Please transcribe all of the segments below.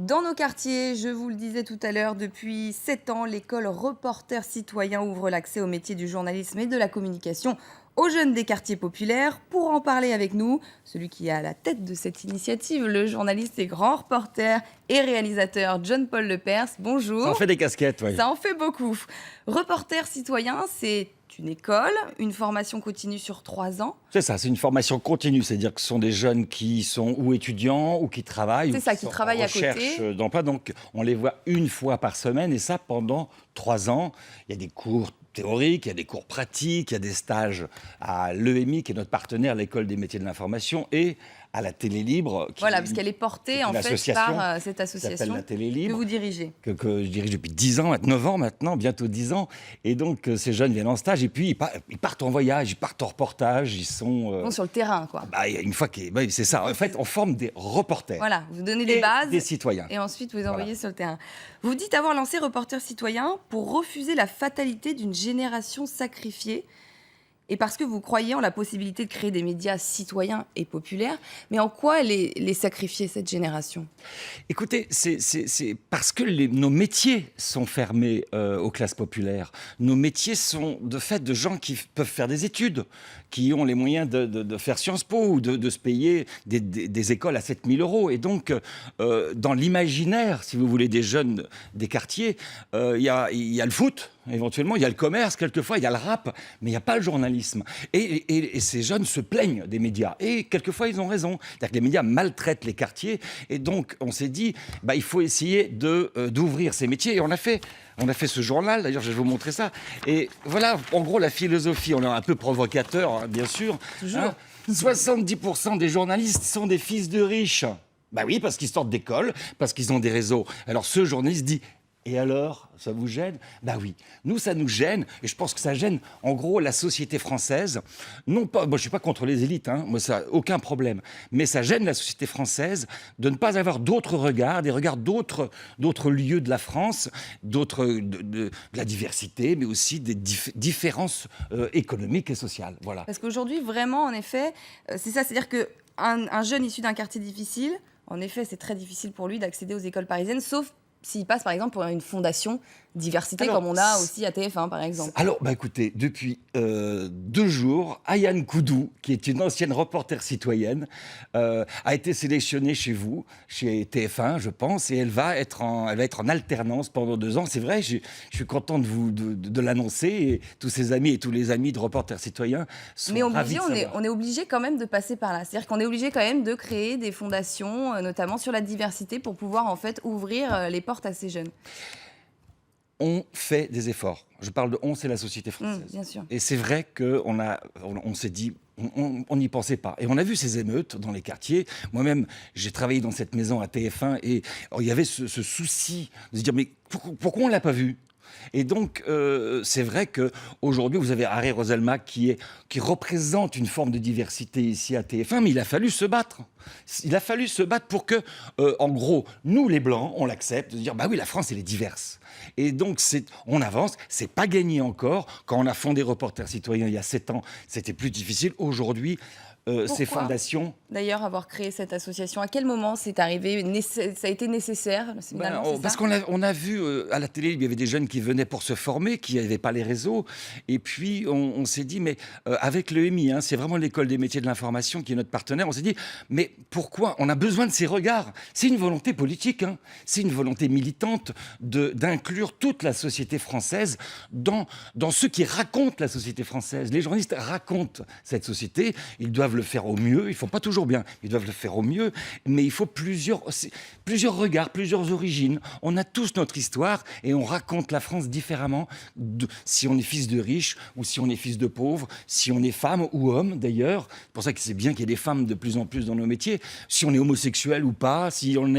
Dans nos quartiers, je vous le disais tout à l'heure, depuis 7 ans, l'école Reporter Citoyen ouvre l'accès au métier du journalisme et de la communication aux jeunes des quartiers populaires. Pour en parler avec nous, celui qui est à la tête de cette initiative, le journaliste et grand reporter et réalisateur John-Paul Lepers. Ça en Bonjour. fait des casquettes, oui. Ça en fait beaucoup. Reporter Citoyen, c'est une école, une formation continue sur 3 ans. C'est ça, c'est une formation continue, c'est-à-dire que ce sont des jeunes qui sont ou étudiants ou qui travaillent. C'est ou ça, qui sont travaillent en à côté. recherche d'emploi. Donc on les voit une fois par semaine et ça pendant 3 ans. Il y a des cours théoriques, il y a des cours pratiques, il y a des stages à l'EMI, qui est notre partenaire, l'École des métiers de l'information, et à la Télé Libre. Voilà, parce qu'elle est portée en fait par cette qui s'appelle association la Télé que Libre. vous dirigez. Que je dirige depuis 10 ans, 9 ans maintenant, bientôt 10 ans. Et donc, ces jeunes viennent en stage et puis ils partent en voyage, ils partent en reportage, ils sont... Bon, sur le terrain, quoi. une fois c'est ça. En fait, on forme des reporters. Voilà, vous donnez les et bases des citoyens. et ensuite vous envoyez Voilà. sur le terrain. Vous dites avoir lancé Reporter Citoyen pour refuser la fatalité d'une génération sacrifiée et parce que vous croyez en la possibilité de créer des médias citoyens et populaires. Mais en quoi elle est sacrifiée, cette génération ? Écoutez, c'est parce que nos métiers sont fermés aux classes populaires. Nos métiers sont de fait de gens qui peuvent faire des études, qui ont les moyens de faire Sciences Po ou de se payer des écoles à 7 000 euros. Et donc, dans l'imaginaire, si vous voulez, des jeunes des quartiers, il y a le foot, éventuellement, il y a le commerce, quelquefois, il y a le rap, mais il n'y a pas le journalisme. Et ces jeunes se plaignent des médias. Et quelquefois, ils ont raison. C'est-à-dire que les médias maltraitent les quartiers. Et donc, on s'est dit, il faut essayer d'ouvrir ces métiers. Et on a fait ce journal, d'ailleurs, je vais vous montrer ça. Et voilà, en gros, la philosophie. On est un peu provocateur, hein, bien sûr. Toujours. 70% des journalistes sont des fils de riches. Oui, parce qu'ils sortent d'école, parce qu'ils ont des réseaux. Alors, ce journaliste dit... Et alors, ça vous gêne ? Oui, nous, ça nous gêne, et je pense que ça gêne, en gros, la société française. Non pas, moi, je ne suis pas contre les élites, hein, moi, ça, aucun problème. Mais ça gêne la société française de ne pas avoir d'autres regards, des regards d'autres lieux de la France, de la diversité, mais aussi des différences économiques et sociales. Voilà. Parce qu'aujourd'hui, vraiment, en effet, c'est ça. C'est-à-dire qu'un jeune issu d'un quartier difficile, en effet, c'est très difficile pour lui d'accéder aux écoles parisiennes, sauf s'il passe, par exemple, pour une fondation diversité, comme on a aussi à TF1, par exemple. Alors, écoutez, depuis 2 jours, Ayane Koudou, qui est une ancienne reporter citoyenne, a été sélectionnée chez vous, chez TF1, je pense, et elle va être en alternance pendant 2 ans. C'est vrai, je suis content de l'annoncer, et tous ses amis et tous les amis de reporters citoyens sont ravis de savoir. On est obligé quand même de passer par là. C'est-à-dire qu'on est obligé quand même de créer des fondations, notamment sur la diversité, pour pouvoir en fait ouvrir les portes à ces jeunes. On fait des efforts. Je parle de on, c'est la société française. Bien sûr. Et c'est vrai qu'on s'est dit, on n'y pensait pas. Et on a vu ces émeutes dans les quartiers. Moi-même, j'ai travaillé dans cette maison à TF1 et il y avait ce souci de se dire, mais pourquoi on ne l'a pas vu ? Et donc, c'est vrai qu'aujourd'hui, vous avez Harry Roselmack qui représente une forme de diversité ici à TF1, mais il a fallu se battre. Il a fallu se battre pour que, en gros, nous les Blancs, on l'accepte, de dire, oui, la France, elle est diverse. Et donc, on avance, c'est pas gagné encore. Quand on a fondé Reporters Citoyens il y a 7 ans, c'était plus difficile. Aujourd'hui, ces fondations... D'ailleurs, avoir créé cette association, à quel moment c'est arrivé ? Ça a été nécessaire parce qu'on a vu à la télé, il y avait des jeunes qui venaient pour se former, qui n'avaient pas les réseaux. Et puis, on s'est dit, mais avec l'EMI, c'est vraiment l'École des métiers de l'information qui est notre partenaire, on s'est dit, mais pourquoi ? On a besoin de ces regards. C'est une volonté politique, c'est une volonté militante d'inclure toute la société française dans ce qui raconte la société française. Les journalistes racontent cette société, ils doivent le faire au mieux, ils ne font pas toujours bien, ils doivent le faire au mieux, mais il faut plusieurs regards, plusieurs origines. On a tous notre histoire et on raconte la France différemment si on est fils de riches ou si on est fils de pauvres, si on est femme ou homme d'ailleurs. C'est pour ça que c'est bien qu'il y ait des femmes de plus en plus dans nos métiers, si on est homosexuel ou pas, si on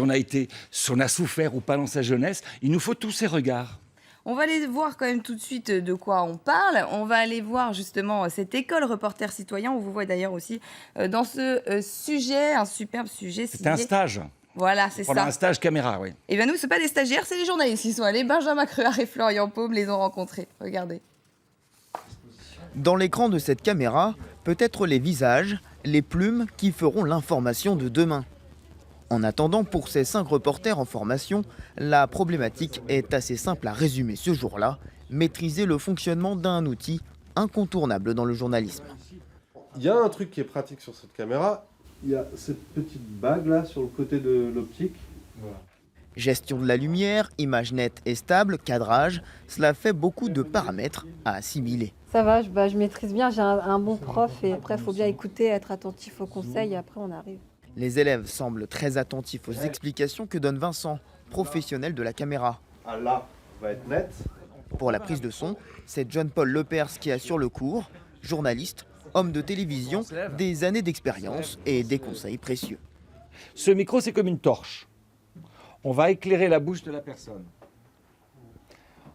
a souffert ou pas dans sa jeunesse. Il nous faut tous ces regards. On va aller voir quand même tout de suite de quoi on parle. On va aller voir justement cette école Reporter Citoyen. On vous voit d'ailleurs aussi dans ce sujet, un superbe sujet. C'était un stage. Voilà, c'est ça. Pendant un stage caméra, oui. Et bien nous, ce pas des stagiaires, c'est les journalistes qui sont allés. Benjamin Creuard et Florian Paume les ont rencontrés. Regardez. Dans l'écran de cette caméra, peut-être les visages, les plumes qui feront l'information de demain. En attendant, pour ces 5 reporters en formation, la problématique est assez simple à résumer ce jour-là, maîtriser le fonctionnement d'un outil incontournable dans le journalisme. Il y a un truc qui est pratique sur cette caméra, il y a cette petite bague là sur le côté de l'optique. Voilà. Gestion de la lumière, image nette et stable, cadrage, cela fait beaucoup de paramètres à assimiler. Ça va, je maîtrise bien, j'ai un bon prof et après il faut bien écouter, être attentif aux conseils et après on arrive. Les élèves semblent très attentifs aux explications que donne Vincent, professionnel de la caméra. Ah là, va être net. Pour la prise de son, c'est John-Paul Lepers qui assure le cours, journaliste, homme de télévision, des années d'expérience et des conseils précieux. Ce micro, c'est comme une torche. On va éclairer la bouche de la personne.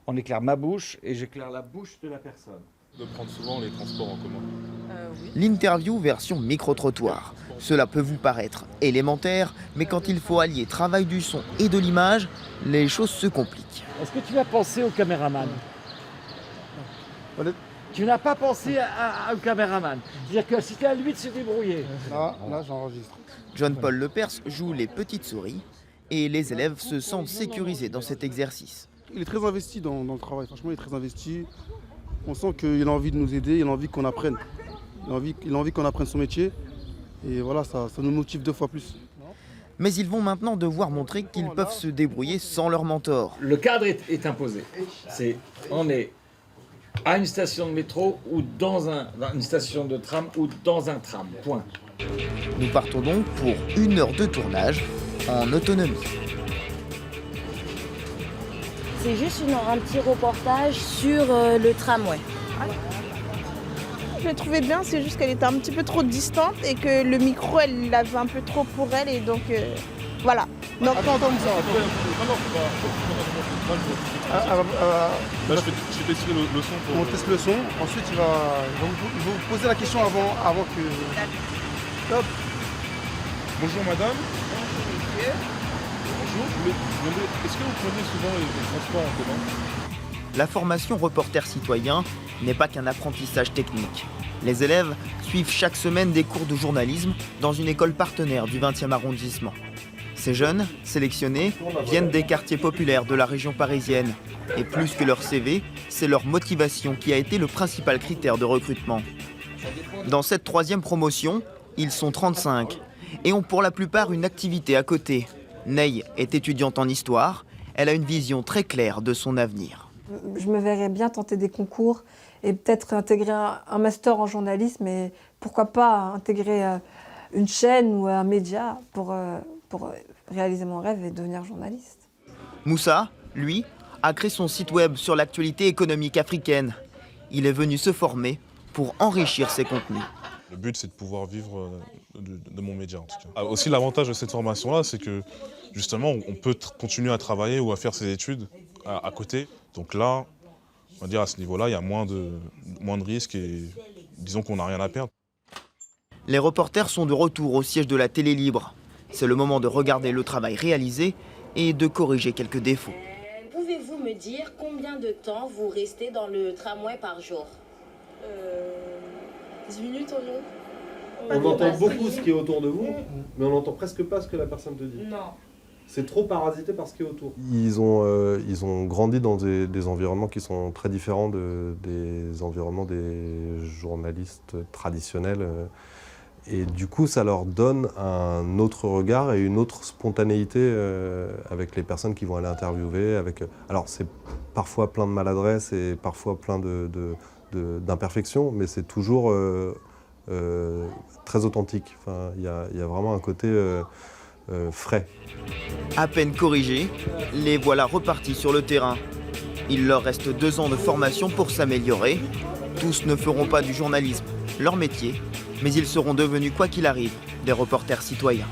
On éclaire ma bouche et j'éclaire la bouche de la personne. De prendre souvent les transports en commun. L'interview version micro-trottoir. Cela peut vous paraître élémentaire, mais quand il faut allier travail du son et de l'image, les choses se compliquent. Est-ce que tu as pensé au caméraman ? Tu n'as pas pensé au caméraman. C'est-à-dire que c'était à lui de se débrouiller. Là j'enregistre. John-Paul Lepers joue les petites souris et les élèves se sentent sécurisés dans cet exercice. Il est très investi dans le travail, franchement il est très investi. On sent qu'il a envie de nous aider, il a envie qu'on apprenne. Il a envie qu'on apprenne son métier et voilà, ça nous motive 2 fois plus. Mais ils vont maintenant devoir montrer qu'ils peuvent se débrouiller sans leur mentor. Le cadre est imposé. On est à une station de métro ou dans une station de tram ou dans un tram. Point. Nous partons donc pour 1 heure de tournage en autonomie. C'est juste un petit reportage sur le tramway. Je l'ai trouvée bien, c'est juste qu'elle était un petit peu trop distante et que le micro, elle l'avait un peu trop pour elle et donc voilà. Donc, Attends, Là, je vais tester le son. on teste le son, ensuite il va vous poser la question avant que... Top. Bonjour madame. Bonjour, je voulais vous demander, est-ce que vous prenez souvent les transports en commun ? La formation reporter citoyen n'est pas qu'un apprentissage technique. Les élèves suivent chaque semaine des cours de journalisme dans une école partenaire du 20e arrondissement. Ces jeunes, sélectionnés, viennent des quartiers populaires de la région parisienne. Et plus que leur CV, c'est leur motivation qui a été le principal critère de recrutement. Dans cette 3e promotion, ils sont 35 et ont pour la plupart une activité à côté. Ney est étudiante en histoire, elle a une vision très claire de son avenir. Je me verrais bien tenter des concours et peut-être intégrer un master en journalisme et pourquoi pas intégrer une chaîne ou un média pour réaliser mon rêve et devenir journaliste. Moussa, lui, a créé son site web sur l'actualité économique africaine. Il est venu se former pour enrichir ses contenus. Le but, c'est de pouvoir vivre de mon média, en tout cas. Aussi, l'avantage de cette formation-là, c'est que, justement, on peut continuer à travailler ou à faire ses études à côté. Donc là, on va dire à ce niveau-là, il y a moins de risques et disons qu'on n'a rien à perdre. Les reporters sont de retour au siège de la télé libre. C'est le moment de regarder le travail réalisé et de corriger quelques défauts. Pouvez-vous me dire combien de temps vous restez dans le tramway par jour 10 minutes environ. On entend beaucoup ce qui est autour de vous, mais on n'entend presque pas ce que la personne te dit. Non. C'est trop parasité par ce qui est autour. Ils ont grandi dans des environnements qui sont très différents des environnements des journalistes traditionnels. Et du coup, ça leur donne un autre regard et une autre spontanéité avec les personnes qui vont aller interviewer. Alors, c'est parfois plein de maladresse et parfois plein d'imperfections, mais c'est toujours très authentique. Enfin, il y a vraiment un côté frais. À peine corrigés, les voilà repartis sur le terrain. Il leur reste 2 ans de formation pour s'améliorer. Tous ne feront pas du journalisme leur métier, mais ils seront devenus, quoi qu'il arrive, des reporters citoyens.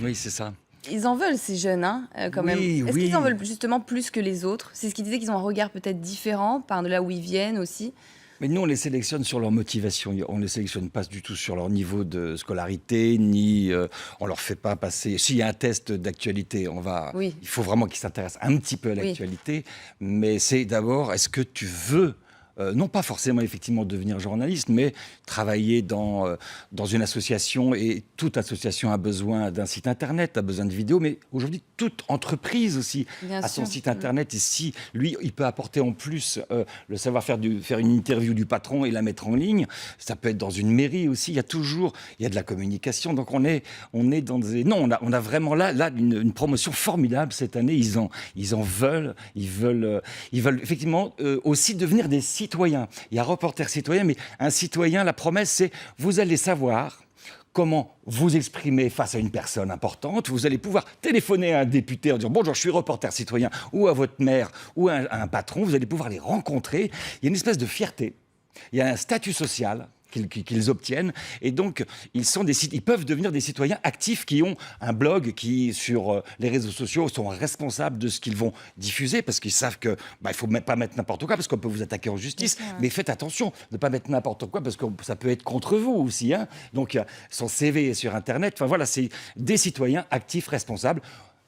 Oui, c'est ça. Ils en veulent, ces jeunes, hein, quand même. Oui, Est-ce oui. qu'ils en veulent justement plus que les autres ? C'est ce qu'ils disaient, qu'ils ont un regard peut-être différent par de là où ils viennent aussi. Mais nous, on les sélectionne sur leur motivation. On ne les sélectionne pas du tout sur leur niveau de scolarité, ni on leur fait pas passer. S'il y a un test d'actualité, Oui. il faut vraiment qu'ils s'intéressent un petit peu à Oui. l'actualité. Mais c'est d'abord, est-ce que tu veux non pas forcément effectivement devenir journaliste, mais travailler dans une association, et toute association a besoin d'un site internet, a besoin de vidéos, mais aujourd'hui toute entreprise aussi Bien a son sûr. site internet, et si lui il peut apporter en plus le savoir-faire faire une interview du patron et la mettre en ligne, ça peut être dans une mairie aussi, il y a de la communication, donc on est dans des... Non, on a vraiment là une promotion formidable cette année, ils en veulent, ils veulent effectivement aussi devenir des citoyens. Il y a Reporters citoyens, mais un citoyen, la promesse, c'est vous allez savoir comment vous exprimer face à une personne importante. Vous allez pouvoir téléphoner à un député en disant « Bonjour, je suis reporter citoyen » ou à votre maire ou à un patron. Vous allez pouvoir les rencontrer. Il y a une espèce de fierté. Il y a un statut social qu'ils obtiennent, et donc ils peuvent devenir des citoyens actifs qui ont un blog, qui sur les réseaux sociaux sont responsables de ce qu'ils vont diffuser, parce qu'ils savent que il faut pas mettre n'importe quoi parce qu'on peut vous attaquer en justice, mais faites attention de ne pas mettre n'importe quoi parce que ça peut être contre vous aussi, hein. Donc son CV est sur internet, enfin voilà, c'est des citoyens actifs, responsables.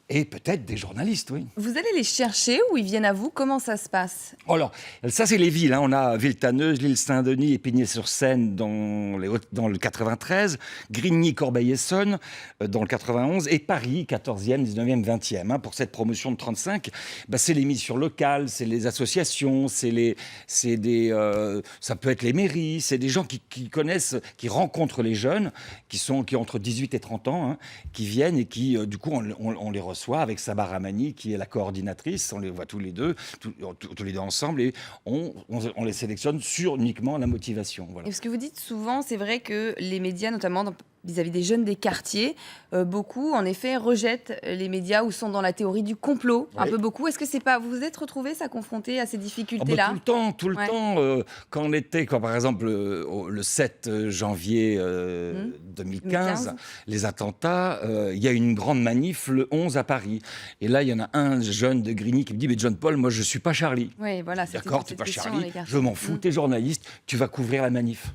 Et peut-être des journalistes, oui. Vous allez les chercher ou ils viennent à vous? Comment ça se passe? Alors, ça, c'est les villes, hein. On a Villetaneuse, l'île Saint-Denis, Épinay-sur-Seine dans le 93, Grigny, Corbeil-Essonnes dans le 91, et Paris, 14e, 19e, 20e. Hein. Pour cette promotion de 35, c'est les missions locales, c'est les associations, ça peut être les mairies, c'est des gens qui connaissent, qui rencontrent les jeunes, qui ont entre 18 et 30 ans, hein, qui viennent et qui, du coup, on les reçoit avec Sabah Rahmani, qui est la coordinatrice. On les voit tous les deux ensemble, et on les sélectionne sur uniquement la motivation. Voilà. Et ce que vous dites souvent, c'est vrai que les médias, notamment vis-à-vis des jeunes des quartiers, beaucoup, en effet, rejettent les médias ou sont dans la théorie du complot, un peu beaucoup. Est-ce que c'est pas... Vous vous êtes retrouvés ça confronté à ces difficultés-là? Tout le temps. Quand par exemple le 7 janvier 2015, les attentats, il y a une grande manif le 11 à Paris. Et là, il y en a un jeune de Grigny qui me dit « Mais John Paul, moi je suis pas Charlie. » Oui, voilà. D'accord, tu n'es pas Charlie, je m'en fous, tu es journaliste, tu vas couvrir la manif.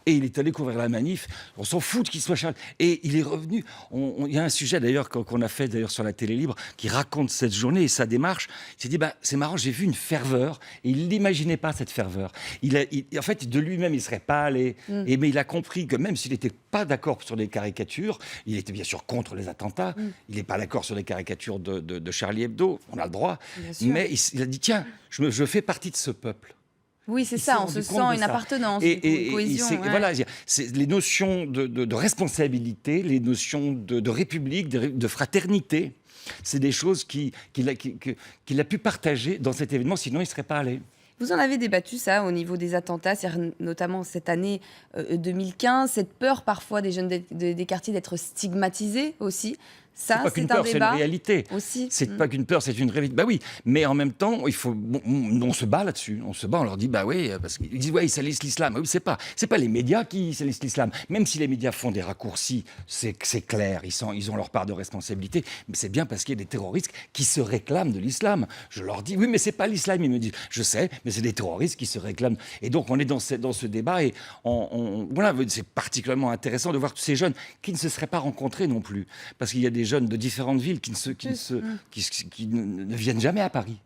Et il est allé couvrir la manif, on s'en fout qu'il soit Charles. Et il est revenu. Il y a un sujet d'ailleurs qu'on a fait d'ailleurs sur la télé libre qui raconte cette journée et sa démarche. Il s'est dit, c'est marrant, j'ai vu une ferveur, et il n'imaginait pas cette ferveur. En fait, de lui-même, il ne serait pas allé. Mais il a compris que même s'il n'était pas d'accord sur les caricatures, il était bien sûr contre les attentats, il n'est pas d'accord sur les caricatures de Charlie Hebdo, on a le droit. Mais il a dit, tiens, je fais partie de ce peuple. Oui, c'est ça, on se sent une appartenance, une cohésion. Voilà, c'est les notions de responsabilité, les notions de république, de fraternité, c'est des choses qu'il a pu partager dans cet événement, sinon il ne serait pas allé. Vous en avez débattu, ça, au niveau des attentats, notamment cette année 2015, cette peur parfois des jeunes des quartiers d'être stigmatisés aussi. Ça, c'est pas qu'une peur, c'est une réalité. Aussi. C'est pas qu'une peur, c'est une réalité. Oui, mais en même temps, on se bat là-dessus. On leur dit, oui, parce qu'ils disent, ils salissent l'islam. Oui, c'est pas les médias qui salissent l'islam. Même si les médias font des raccourcis, c'est clair, ils ont leur part de responsabilité. Mais c'est bien parce qu'il y a des terroristes qui se réclament de l'islam. Je leur dis, oui, mais c'est pas l'islam. Ils me disent, je sais, mais c'est des terroristes qui se réclament. Et donc, on est dans ce débat, et voilà, c'est particulièrement intéressant de voir tous ces jeunes qui ne se seraient pas rencontrés non plus. Parce qu'il y a des jeunes de différentes villes qui ne viennent jamais à Paris,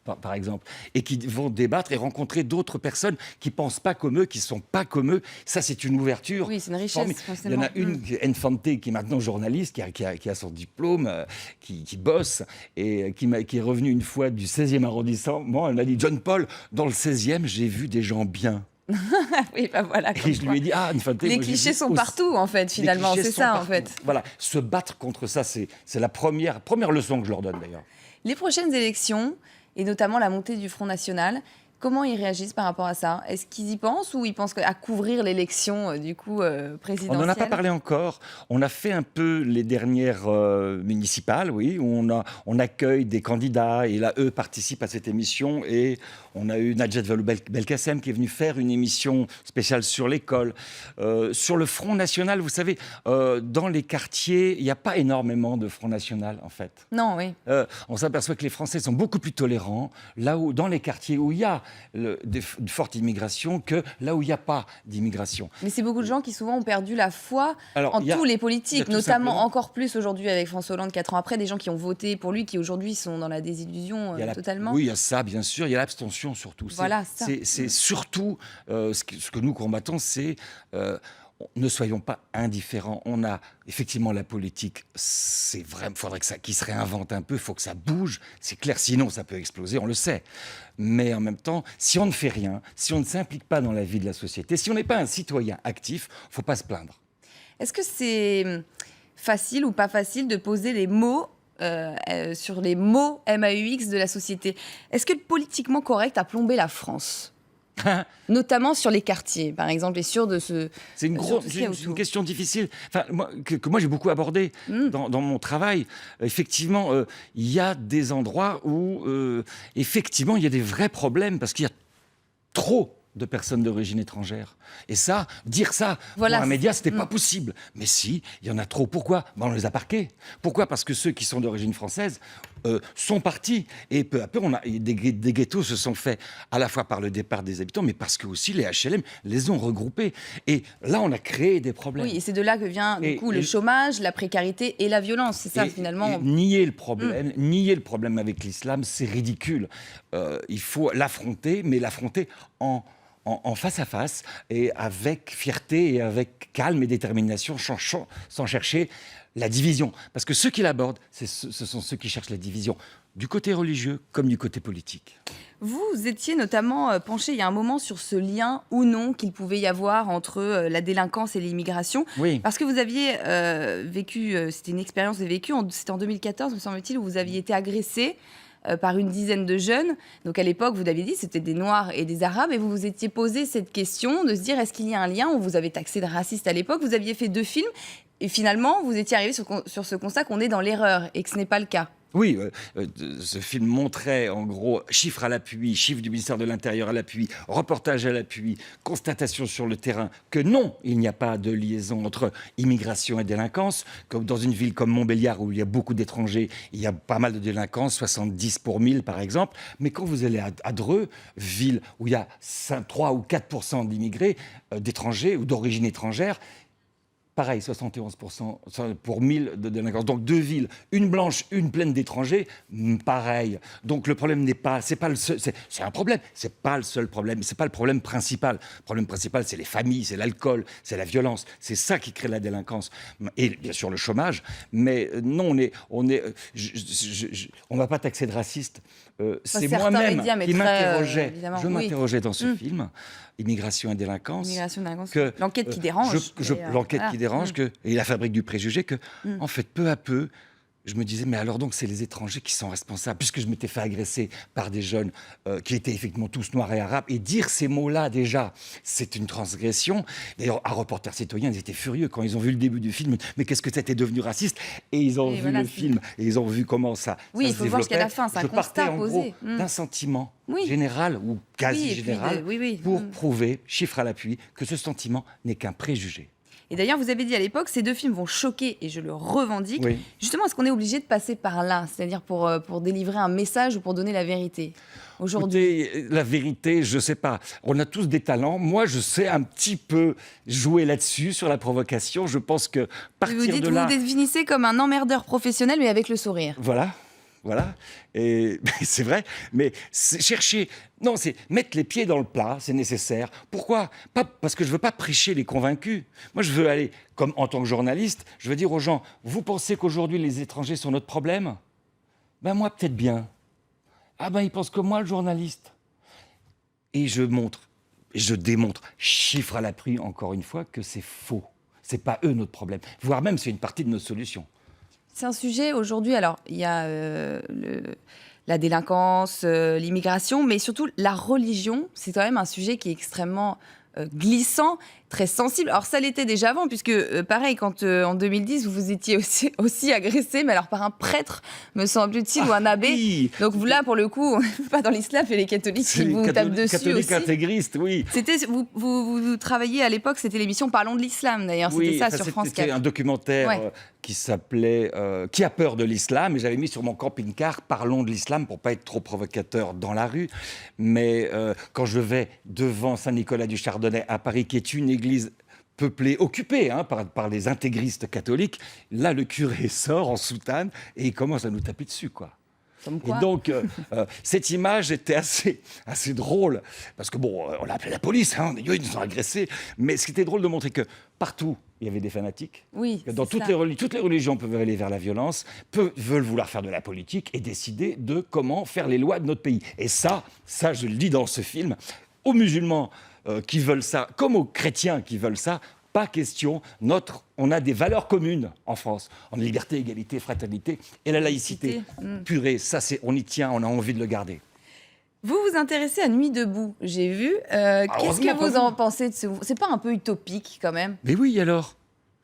par exemple, et qui vont débattre et rencontrer d'autres personnes qui ne pensent pas comme eux, qui ne sont pas comme eux. Ça, c'est une ouverture. Oui, c'est une richesse. Il y en a une, Enfante, qui est maintenant journaliste, qui a son diplôme, qui bosse, et qui est revenue une fois du 16e arrondissement. Elle m'a dit, John Paul, dans le 16e, j'ai vu des gens bien. Oui, voilà. Et je lui ai dit, Enfante, les clichés sont partout, en fait, finalement. C'est ça, partout. En fait. Voilà, se battre contre ça, c'est la première leçon que je leur donne, d'ailleurs. Les prochaines élections, et notamment la montée du Front National, comment ils réagissent par rapport à ça? Est-ce qu'ils y pensent, ou ils pensent à couvrir l'élection présidentielle? On n'en a pas parlé encore. On a fait un peu les dernières municipales, oui, où on accueille des candidats, et là, eux participent à cette émission, et on a eu Najat Vallaud-Belkacem qui est venue faire une émission spéciale sur l'école. Sur le Front National, vous savez, dans les quartiers, il n'y a pas énormément de Front National, en fait. Non, oui. On s'aperçoit que les Français sont beaucoup plus tolérants, là où, dans les quartiers où il y a une forte immigration que là où il n'y a pas d'immigration. Mais c'est beaucoup de gens qui souvent ont perdu la foi Alors, en il y a- tous les il y a politiques, tout notamment simplement- encore plus aujourd'hui avec François Hollande 4 ans après, des gens qui ont voté pour lui, qui aujourd'hui sont dans la désillusion Il y a totalement. Oui, il y a ça, bien sûr. Il y a l'abstention surtout. Voilà, ça. C'est surtout ce que nous combattons, c'est ne soyons pas indifférents. On a effectivement la politique. C'est vrai. Il faudrait qu'il se réinvente un peu. Il faut que ça bouge. C'est clair. Sinon, ça peut exploser. On le sait. Mais en même temps, si on ne fait rien, si on ne s'implique pas dans la vie de la société, si on n'est pas un citoyen actif, il ne faut pas se plaindre. Est-ce que c'est facile ou pas facile de poser les mots sur les mots MAUX de la société? Est-ce que le politiquement correct a plombé la France? Notamment sur les quartiers, par exemple, et sur de ce. C'est une question difficile, enfin, que moi j'ai beaucoup abordée dans mon travail. Effectivement, il y a des endroits où, effectivement, il y a des vrais problèmes parce qu'il y a trop de personnes d'origine étrangère. Et ça, dire ça Voilà, pour un média, c'était pas possible. Mais si, il y en a trop. Pourquoi? On les a parqués. Pourquoi? Parce que ceux qui sont d'origine française sont partis. Et peu à peu, des ghettos se sont faits à la fois par le départ des habitants, mais parce que aussi les HLM les ont regroupés. Et là, on a créé des problèmes. Oui, et c'est de là que vient du coup le chômage, la précarité et la violence. C'est ça, finalement. Et nier le problème avec l'islam, c'est ridicule. Il faut l'affronter, mais l'affronter en face à face et avec fierté et avec calme et détermination, sans chercher la division. Parce que ceux qui l'abordent, ce sont ceux qui cherchent la division, du côté religieux comme du côté politique. Vous étiez notamment penché il y a un moment sur ce lien ou non qu'il pouvait y avoir entre la délinquance et l'immigration. Oui. Parce que vous aviez vécu, c'était une expérience vécue, c'était en 2014, me semble-t-il, où vous aviez été agressé par une dizaine de jeunes. Donc à l'époque, vous aviez dit c'était des Noirs et des Arabes, et vous vous étiez posé cette question de se dire est-ce qu'il y a un lien? On vous avait taxé de raciste à l'époque, vous aviez fait 2 films, et finalement, vous étiez arrivé sur ce constat qu'on est dans l'erreur, et que ce n'est pas le cas. Oui, ce film montrait en gros chiffres à l'appui, chiffres du ministère de l'Intérieur à l'appui, reportage à l'appui, constatation sur le terrain que non, il n'y a pas de liaison entre immigration et délinquance. Comme dans une ville comme Montbéliard où il y a beaucoup d'étrangers, il y a pas mal de délinquance, 70 pour 1000 par exemple. Mais quand vous allez à Dreux, ville où il y a 3 ou 4% d'immigrés, d'étrangers ou d'origine étrangère, pareil, 71% pour 1000 de délinquance. Donc 2 villes, une blanche, une pleine d'étrangers, pareil. Donc le problème n'est pas, c'est pas le seul, c'est un problème, c'est pas le seul problème, c'est pas le problème principal. Le problème principal, c'est les familles, c'est l'alcool, c'est la violence, c'est ça qui crée la délinquance et bien sûr le chômage. Mais non, on va pas taxer de raciste. C'est moi-même qui m'interrogeais. Je m'interrogeais dans ce film. Immigration et délinquance. Que l'enquête qui dérange. L'enquête qui dérange et la fabrique du préjugé que, en fait, peu à peu, je me disais, mais alors donc c'est les étrangers qui sont responsables, puisque je m'étais fait agresser par des jeunes qui étaient effectivement tous noirs et arabes. Et dire ces mots-là, déjà, c'est une transgression. D'ailleurs, à Reporters citoyens, ils étaient furieux quand ils ont vu le début du film. Mais qu'est-ce que c'était devenu raciste? Et ils ont vu le film, et ils ont vu comment ça se développait. Il faut voir jusqu'à la fin, c'est un constat posé. D'un sentiment général ou quasi général pour prouver, chiffre à l'appui, que ce sentiment n'est qu'un préjugé. Et d'ailleurs, vous avez dit à l'époque, ces 2 films vont choquer, et je le revendique. Oui. Justement, est-ce qu'on est obligé de passer par là, c'est-à-dire pour délivrer un message ou pour donner la vérité aujourd'hui? Écoutez, la vérité, je ne sais pas. On a tous des talents. Moi, je sais un petit peu jouer là-dessus, sur la provocation. Je pense que partir de là... Vous vous définissez comme un emmerdeur professionnel, mais avec le sourire. Voilà. Et c'est vrai, mais chercher... Non, c'est mettre les pieds dans le plat, c'est nécessaire. Pourquoi? Pas parce que je ne veux pas prêcher les convaincus. Moi, je veux aller, comme en tant que journaliste, je veux dire aux gens, vous pensez qu'aujourd'hui, les étrangers sont notre problème? Ben moi, peut-être bien. Ah ben, ils pensent comme moi, le journaliste. Et je montre, et je démontre, chiffre à l'appui, encore une fois, que c'est faux. C'est pas eux notre problème. Voire même, c'est une partie de notre solution. C'est un sujet aujourd'hui, alors il y a la délinquance, l'immigration, mais surtout la religion, c'est quand même un sujet qui est extrêmement glissant, très sensible. Alors ça l'était déjà avant, puisque pareil, quand en 2010, vous étiez aussi agressé, mais alors par un prêtre, me semble-t-il, ou un abbé. Oui. Donc vous, là, pour le coup, on n'est pas dans l'islam, et les catholiques qui vous tapent dessus catholiques aussi. intégristes, oui. Vous travailliez à l'époque, c'était l'émission Parlons de l'islam, d'ailleurs, c'était ça sur France 4. C'était un documentaire qui s'appelait Qui a peur de l'islam, et j'avais mis sur mon camping-car Parlons de l'islam pour pas être trop provocateur dans la rue. Mais quand je vais devant Saint-Nicolas du Chardonnay à Paris, qui est une église peuplée, occupée par les intégristes catholiques, là le curé sort en soutane et il commence à nous taper dessus, quoi. Et donc, cette image était assez drôle, parce que bon, on a appelé la police, ils nous ont agressés, mais ce qui était drôle de montrer que partout, il y avait des fanatiques. Oui, dans toutes les religions peuvent aller vers la violence, veulent vouloir faire de la politique et décider de comment faire les lois de notre pays. Et ça, je le dis dans ce film, aux musulmans qui veulent ça, comme aux chrétiens qui veulent ça, pas question. On a des valeurs communes en France, en liberté, égalité, fraternité et la laïcité. Purée, ça, on y tient, on a envie de le garder. Vous vous intéressez à Nuit debout, j'ai vu. Qu'est-ce que vous en pensez de ce... C'est pas un peu utopique quand même? Mais oui, alors.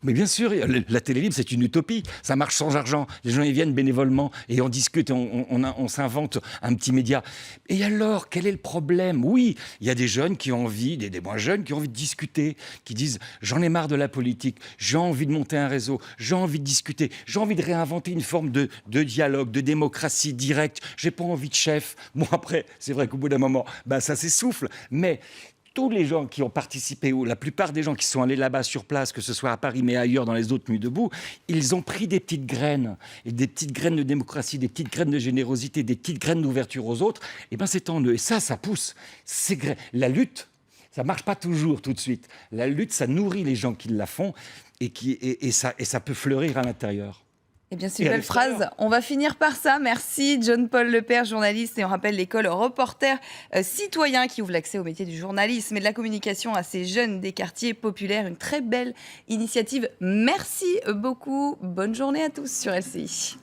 Mais bien sûr, la télé libre, c'est une utopie. Ça marche sans argent. Les gens, ils viennent bénévolement et on discute, on s'invente un petit média. Et alors, quel est le problème? Oui, il y a des jeunes qui ont envie, des moins jeunes, qui ont envie de discuter, qui disent « j'en ai marre de la politique, j'ai envie de monter un réseau, j'ai envie de discuter, j'ai envie de réinventer une forme de dialogue, de démocratie directe, j'ai pas envie de chef ». Bon, après, c'est vrai qu'au bout d'un moment, ça s'essouffle, mais... Tous les gens qui ont participé, ou la plupart des gens qui sont allés là-bas sur place, que ce soit à Paris mais ailleurs dans les autres Nuits debout, ils ont pris des petites graines, et des petites graines de démocratie, des petites graines de générosité, des petites graines d'ouverture aux autres. Et bien c'est en eux. Et ça pousse. La lutte, ça marche pas toujours tout de suite. La lutte, ça nourrit les gens qui la font et ça peut fleurir à l'intérieur. Eh bien, c'est une belle phrase. On va finir par ça. Merci, John-Paul Lepère, journaliste. Et on rappelle l'école Reporter Citoyen qui ouvre l'accès au métier du journalisme et de la communication à ces jeunes des quartiers populaires. Une très belle initiative. Merci beaucoup. Bonne journée à tous sur LCI.